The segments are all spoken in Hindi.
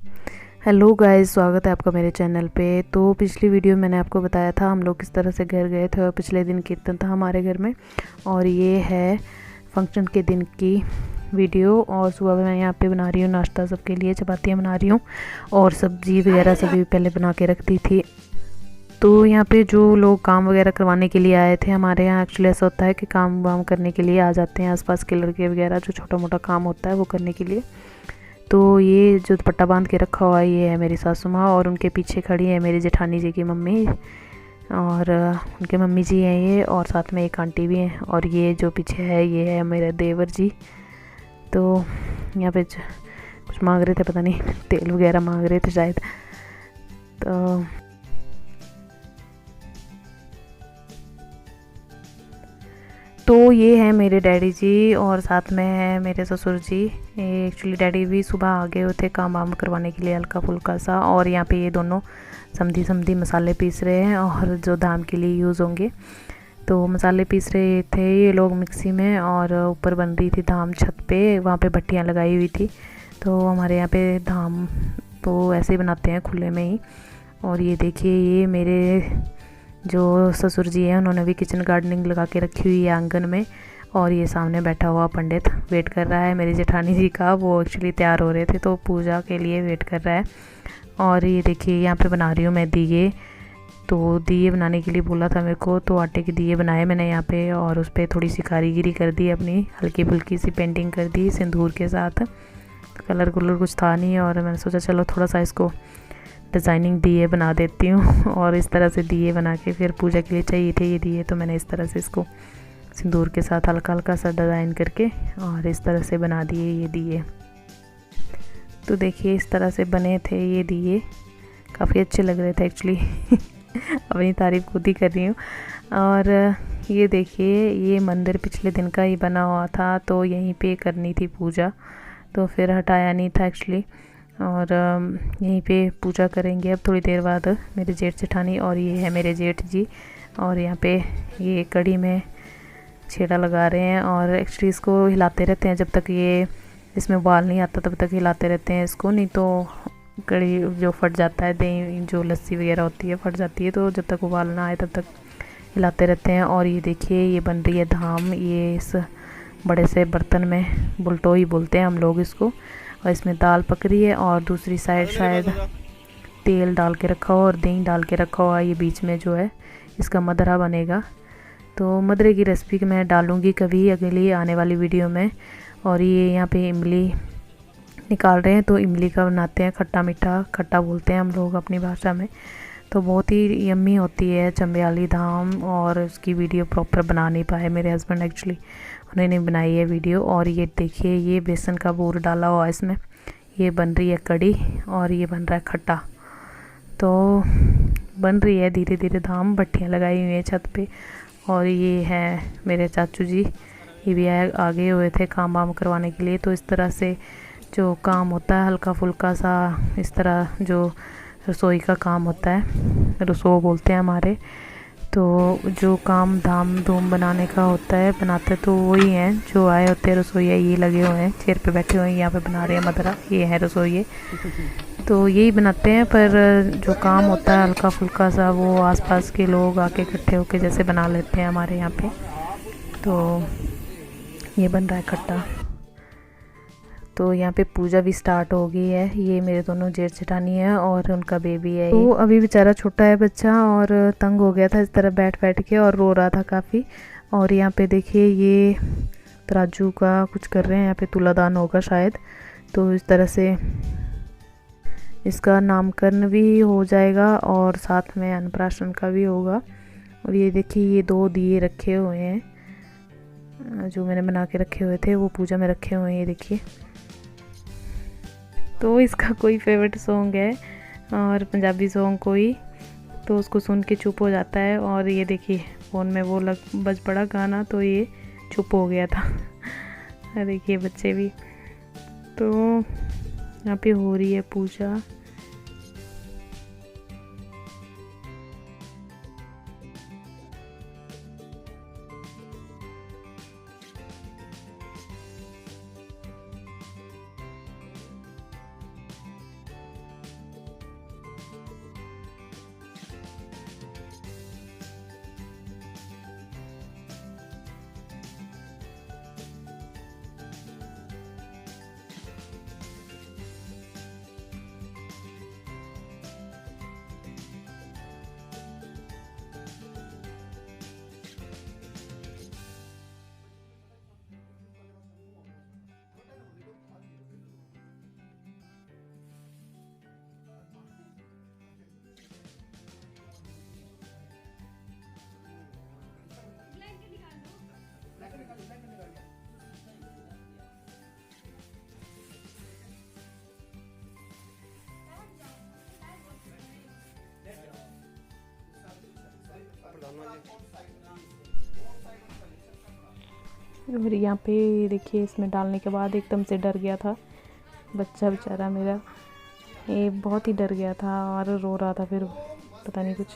हेलो गाइस, स्वागत है आपका मेरे चैनल पे। तो पिछली वीडियो में मैंने आपको बताया था हम लोग किस तरह से घर गए थे और पिछले दिन कीर्तन था हमारे घर में। और ये है फंक्शन के दिन की वीडियो। और सुबह में मैं यहाँ पे बना रही हूँ नाश्ता, सबके लिए चपातियाँ बना रही हूँ और सब्जी वगैरह सभी पहले बना के रख दी थी। तो यहाँ पे जो लोग काम वगैरह करवाने के लिए आए थे, हमारे यहाँ एक्चुअली ऐसा होता है कि काम वाम करने के लिए आ जाते हैं आसपास के लड़के वगैरह, जो छोटा मोटा काम होता है वो करने के लिए। तो ये जो दुपट्टा बांध के रखा हुआ है ये है मेरी सासू माँ, और उनके पीछे खड़ी है मेरी जेठानी जी की मम्मी, और उनके मम्मी जी हैं ये, और साथ में एक आंटी भी हैं। और ये जो पीछे है ये है मेरे देवर जी। तो यहाँ पे कुछ मांग रहे थे, पता नहीं तेल वगैरह मांग रहे थे शायद। तो ये है मेरे डैडी जी और साथ में है मेरे ससुर जी। ये एक्चुअली डैडी भी सुबह आ गए हुए थे काम वाम करवाने के लिए हल्का फुल्का सा। और यहाँ पे ये दोनों समधी समधी मसाले पीस रहे हैं और जो धाम के लिए यूज़ होंगे। तो मसाले पीस रहे थे ये लोग मिक्सी में, और ऊपर बन रही थी धाम छत पे, वहाँ पे भट्टियाँ लगाई हुई थी। तो हमारे यहाँ पे धाम तो ऐसे ही बनाते हैं खुले में ही। और ये देखिए ये मेरे जो ससुर जी हैं उन्होंने भी किचन गार्डनिंग लगा के रखी हुई है आंगन में। और ये सामने बैठा हुआ पंडित वेट कर रहा है मेरी जेठानी जी का, वो एक्चुअली तैयार हो रहे थे तो पूजा के लिए वेट कर रहा है। और ये देखिए यहाँ पे बना रही हूँ मैं दिए। तो दिए बनाने के लिए बोला था मेरे को, तो आटे के दिए बनाए मैंने यहाँ पे, और उस पर थोड़ी सी कारीगिरी कर दी, अपनी हल्की फुल्की सी पेंटिंग कर दी सिंदूर के साथ। कलर कुलर कुछ था नहीं, और मैंने सोचा चलो थोड़ा सा इसको डिज़ाइनिंग दिए बना देती हूँ। और इस तरह से दिए बना के फिर पूजा के लिए चाहिए थे ये दिए, तो मैंने इस तरह से इसको सिंदूर के साथ हल्का हल्का सा डिज़ाइन करके और इस तरह से बना दिए ये दिए। तो देखिए इस तरह से बने थे ये दिए, काफ़ी अच्छे लग रहे थे एक्चुअली। अपनी तारीफ़ खुद ही कर रही हूँ। और ये देखिए ये मंदिर पिछले दिन का ही बना हुआ था, तो यहीं पे करनी थी पूजा, तो फिर हटाया नहीं था एक्चुअली। और यहीं पे पूजा करेंगे अब थोड़ी देर बाद मेरे जेठ जेठानी, और ये है मेरे जेठ जी। और यहाँ पे ये कड़ी में छेड़ा लगा रहे हैं, और एक्चुअली इसको हिलाते रहते हैं जब तक ये इसमें उबाल नहीं आता, तब तक हिलाते रहते हैं इसको, नहीं तो कड़ी जो फट जाता है, दही जो लस्सी वगैरह होती है फट जाती है। तो जब तक उबाल ना आए तब तक हिलाते रहते हैं। और ये देखिए ये बन रही है धाम, ये इस बड़े से बर्तन में, बुलटोई बोलते हैं हम लोग इसको। और इसमें दाल पक रही है और दूसरी साइड शायद तेल डाल के रखा हुआ और दही डाल के रखा हुआ। ये बीच में जो है इसका मदरा बनेगा। तो मदरे की रेसिपी मैं डालूँगी कभी अगली आने वाली वीडियो में। और ये यहाँ पे इमली निकाल रहे हैं, तो इमली का बनाते हैं खट्टा मीठा, खट्टा बोलते हैं हम लोग अपनी भाषा में। तो बहुत ही यम्मी होती है चंबयाली धाम, और उसकी वीडियो प्रॉपर बना नहीं पाए मेरे हस्बैंड एक्चुअली, उन्होंने बनाई है वीडियो। और ये देखिए ये बेसन का बूर डाला हुआ इसमें, ये बन रही है कड़ी और ये बन रहा है खट्टा। तो बन रही है धीरे धीरे धाम, भट्टियाँ लगाई हुई हैं छत पे। और ये है मेरे चाचू जी, ये भी आगे हुए थे काम वाम करवाने के लिए। तो इस तरह से जो काम होता है हल्का फुल्का सा, इस तरह जो रसोई का काम होता है, रसोई बोलते हैं हमारे, तो जो काम धाम धूम बनाने का होता है बनाते तो वही हैं जो आए होते हैं रसोइया। ये लगे हुए हैं चेयर पे बैठे हुए हैं, यहाँ पे बना रहे हैं मदरा, ये है रसोइये। तो यही बनाते हैं, पर जो काम होता है हल्का फुल्का सा वो आसपास के लोग आके इकट्ठे होके जैसे बना लेते हैं हमारे यहाँ पे। तो ये बन रहा है खट्टा। तो यहाँ पे पूजा भी स्टार्ट हो गई है। ये मेरे दोनों जेठ जेठानी है और उनका बेबी है। तो अभी बेचारा छोटा है बच्चा और तंग हो गया था इस तरह बैठ बैठ के और रो रहा था काफ़ी। और यहाँ पे देखिए ये तराजू का कुछ कर रहे हैं, यहाँ पे तुलादान होगा शायद। तो इस तरह से इसका नामकरण भी हो जाएगा और साथ में अन्नप्राशन का भी होगा। और ये देखिए ये 2 दिए रखे हुए हैं जो मैंने बना के रखे हुए थे, वो पूजा में रखे हुए हैं, ये देखिए। तो इसका कोई फेवरेट सॉन्ग है और पंजाबी सॉन्ग कोई, तो उसको सुन के चुप हो जाता है। और ये देखिए फ़ोन में वो बज पड़ा गाना, तो ये चुप हो गया था। देखिए बच्चे भी। तो यहाँ पे हो रही है पूजा। और यहाँ पे देखिए इसमें डालने के बाद एकदम से डर गया था बच्चा बेचारा मेरा, ये बहुत ही डर गया था और रो रहा था। फिर पता नहीं कुछ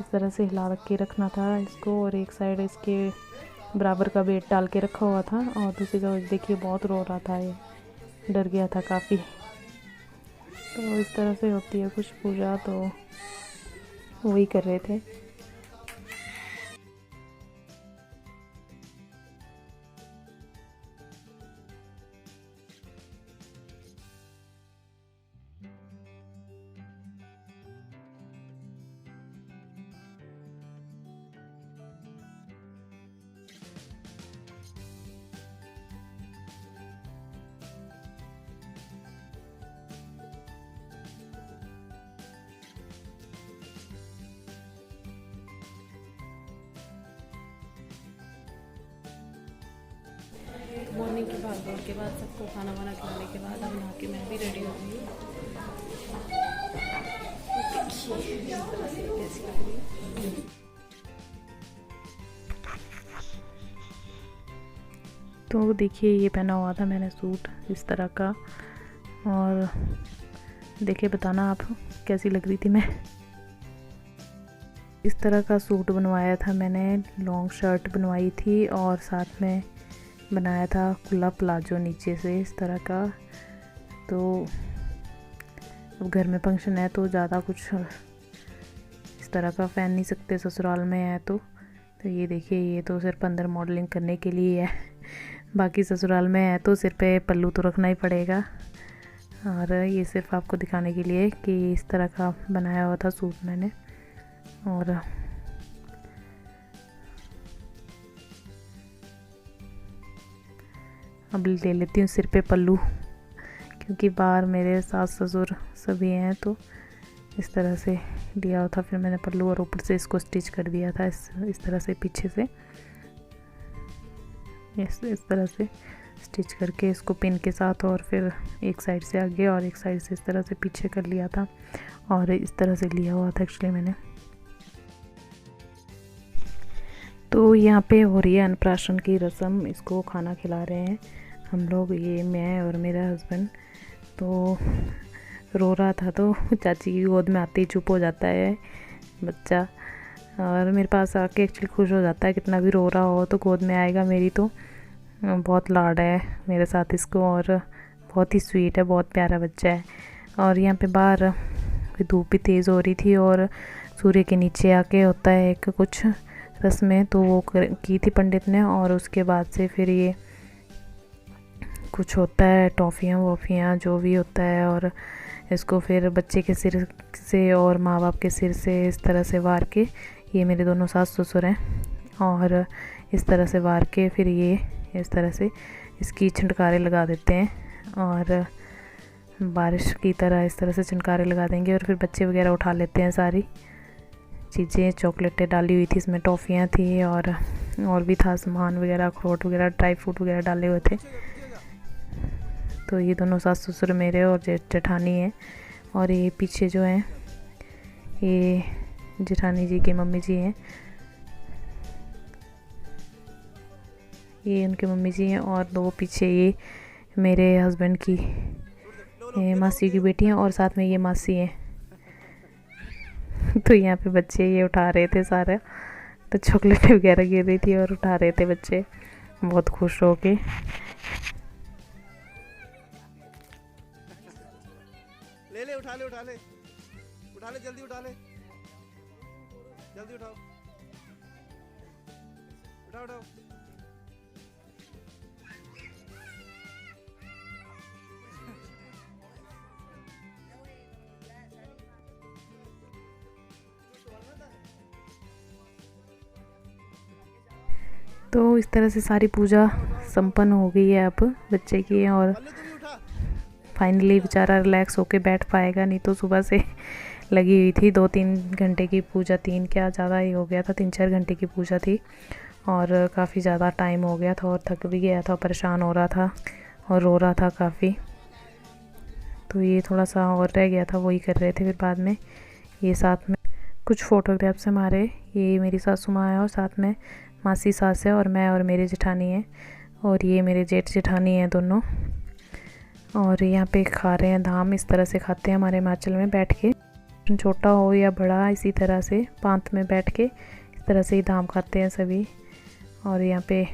इस तरह से हिला के रखना था इसको, और एक साइड इसके बराबर का वेट डाल के रखा हुआ था और दूसरी तरफ देखिए बहुत रो रहा था, ये डर गया था काफ़ी। तो इस तरह से होती है कुछ पूजा, तो वही कर रहे थे। मॉर्निंग की भाग दौड़ के बाद सबको खाना वाना खिलाने के बाद अब नहा के मैं भी रेडी हो गई। तो देखिए ये पहना हुआ था मैंने सूट इस तरह का, और देखिए बताना आप कैसी लग रही थी मैं। इस तरह का सूट बनवाया था मैंने, लॉन्ग शर्ट बनवाई थी और साथ में बनाया था खुला प्लाजो नीचे से इस तरह का। तो अब घर में फंक्शन है तो ज़्यादा कुछ इस तरह का पहन नहीं सकते, ससुराल में है तो ये देखिए ये तो सिर्फ अंदर मॉडलिंग करने के लिए है, बाकी ससुराल में है तो सिर पे पल्लू तो रखना ही पड़ेगा। और ये सिर्फ आपको दिखाने के लिए कि इस तरह का बनाया हुआ था सूट मैंने। और अब ले लेती हूँ सिर पे पल्लू, क्योंकि बाहर मेरे सास ससुर सभी हैं तो इस तरह से दिया हुआ था। फिर मैंने पल्लू और ऊपर से इसको स्टिच कर दिया था इस तरह से पीछे से, इस तरह से स्टिच करके इसको पिन के साथ, और फिर एक साइड से आगे और एक साइड से इस तरह से पीछे कर लिया था और इस तरह से लिया हुआ था एक्चुअली मैंने। तो यहाँ पे हो रही है अन्नप्राशन की रस्म, इसको खाना खिला रहे हैं हम लोग, ये मैं और मेरा हस्बैंड। तो रो रहा था तो चाची की गोद में आते ही चुप हो जाता है बच्चा, और मेरे पास आके एक्चुअली खुश हो जाता है, कितना भी रो रहा हो तो गोद में आएगा मेरी। तो बहुत लाड है मेरे साथ इसको, और बहुत ही स्वीट है, बहुत प्यारा बच्चा है। और यहाँ पे बाहर धूप भी तेज़ हो रही थी और सूर्य के नीचे आके होता है एक कुछ रस्में, तो वो की थी पंडित ने। और उसके बाद से फिर ये कुछ होता है टॉफ़ियाँ वॉफ़ियाँ जो भी होता है, और इसको फिर बच्चे के सिर से और माँ बाप के सिर से इस तरह से वार के, ये मेरे दोनों सास ससुर हैं, और इस तरह से वार के फिर ये इस तरह से इसकी छिंटकारे लगा देते हैं, और बारिश की तरह इस तरह से छिंटकारे लगा देंगे। और फिर बच्चे वगैरह उठा लेते हैं सारी चीज़ें, चॉकलेटें डाली हुई थी इसमें, टॉफ़ियाँ थी और भी था सामान वगैरह, अखरोट वगैरह, ड्राई फ्रूट वगैरह डाले हुए थे। तो ये दोनों सास ससुर मेरे और जेठानी है, और ये पीछे जो हैं ये जेठानी जी की मम्मी जी हैं, ये उनके मम्मी जी हैं, और दो पीछे ये मेरे हस्बैंड की मासी की बेटी हैं, और साथ में ये मासी हैं। तो यहाँ पे बच्चे ये उठा रहे थे सारा, तो चॉकलेट वगैरह गिर रही थी और उठा रहे थे बच्चे बहुत खुश हो के। ले उठा ले उठा ले उठा ले, जल्दी उठा ले, जल्दी उठाओ, उठाओ उठाओ। तो इस तरह से सारी पूजा संपन्न हो गई है अब बच्चे की, और फाइनली बेचारा रिलैक्स होके बैठ पाएगा, नहीं तो सुबह से लगी हुई थी। 2-3 घंटे की पूजा, 3 क्या ज़्यादा ही हो गया था, 3-4 घंटे की पूजा थी, और काफ़ी ज़्यादा टाइम हो गया था और थक भी गया था, परेशान हो रहा था और रो रहा था काफ़ी। तो ये थोड़ा सा और रह गया था, वही कर रहे थे। फिर बाद में ये साथ में कुछ फ़ोटोग्राफ्स हमारे ये मेरी सासू माँ है और साथ में मासी सास है और मैं और मेरी जेठानी है और ये मेरे जेठ जेठानी हैं दोनों। और यहाँ पे खा रहे हैं धाम। इस तरह से खाते हैं हमारे हिमाचल में बैठ के, छोटा हो या बड़ा, इसी तरह से पांत में बैठ के इस तरह से ही धाम खाते हैं सभी। और यहाँ पे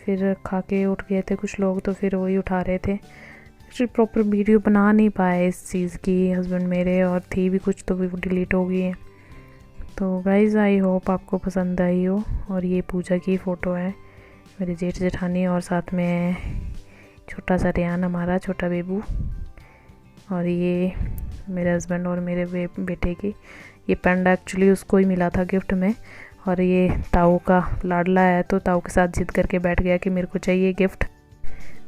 फिर खा के उठ गए थे कुछ लोग, तो फिर वही उठा रहे थे। एक्चुअली प्रॉपर वीडियो बना नहीं पाए इस चीज़ की हस्बैंड मेरे, और थी भी कुछ तो भी वो डिलीट हो गई है। तो गाइज़ आई होप आपको पसंद आई हो। और ये पूजा की फ़ोटो है, मेरे जेठ जेठानी और साथ में छोटा सा रेहान हमारा छोटा बेबू। और ये मेरे हस्बैंड और मेरे बेटे की ये पेंडा एक्चुअली उसको ही मिला था गिफ्ट में। और ये ताऊ का लाडला है, तो ताऊ के साथ जिद करके बैठ गया कि मेरे को चाहिए गिफ्ट।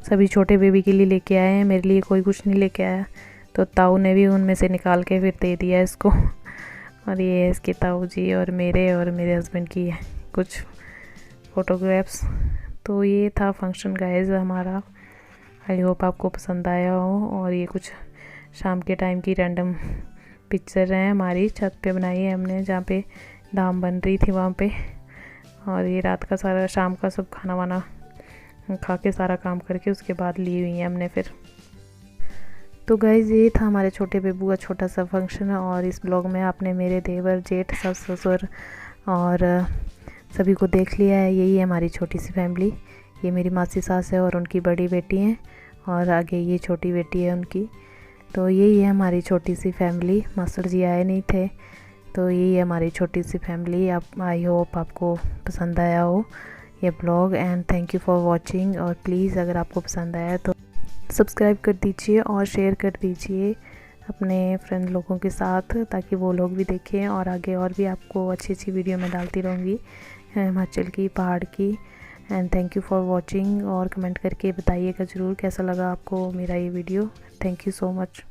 सभी छोटे बेबी के लिए लेके आए हैं, मेरे लिए कोई कुछ नहीं लेके आया, तो ताऊ ने भी उनमें से निकाल के फिर दे दिया इसको। और ये है इसके ताऊ जी और मेरे हस्बैंड की कुछ फ़ोटोग्राफ्स। तो ये था फंक्शन गाइस हमारा। आई होप आपको पसंद आया हो। और ये कुछ शाम के टाइम की रैंडम पिक्चर हैं हमारी, छत पे बनाई है हमने जहाँ पे धाम बन रही थी वहाँ पे। और ये रात का सारा शाम का सब खाना वाना खा के सारा काम करके उसके बाद ली हुई है हमने फिर। तो गाइज़ ये था हमारे छोटे बेबू का छोटा सा फंक्शन। और इस ब्लॉग में आपने मेरे देवर, जेठ, सास, ससुर और सभी को देख लिया है। यही है हमारी छोटी सी फैमिली। ये मेरी मासी सास है और उनकी बड़ी बेटी हैं, और आगे ये छोटी बेटी है उनकी। तो यही है हमारी छोटी सी फैमिली। मास्टर जी आए नहीं थे, तो यही है हमारी छोटी सी फैमिली। आप आई होप आपको पसंद आया हो ये blog. And thank you for watching. और प्लीज़ अगर आपको पसंद आया तो सब्सक्राइब कर दीजिए और शेयर कर दीजिए अपने फ्रेंड लोगों के साथ, ताकि वो लोग भी देखें। और आगे और भी आपको अच्छी अच्छी वीडियो मैं डालती रहूँगी हिमाचल की, पहाड़ की। And thank you for watching. और कमेंट करके बताइएगा ज़रूर कैसा लगा आपको मेरा ये video. Thank you so much.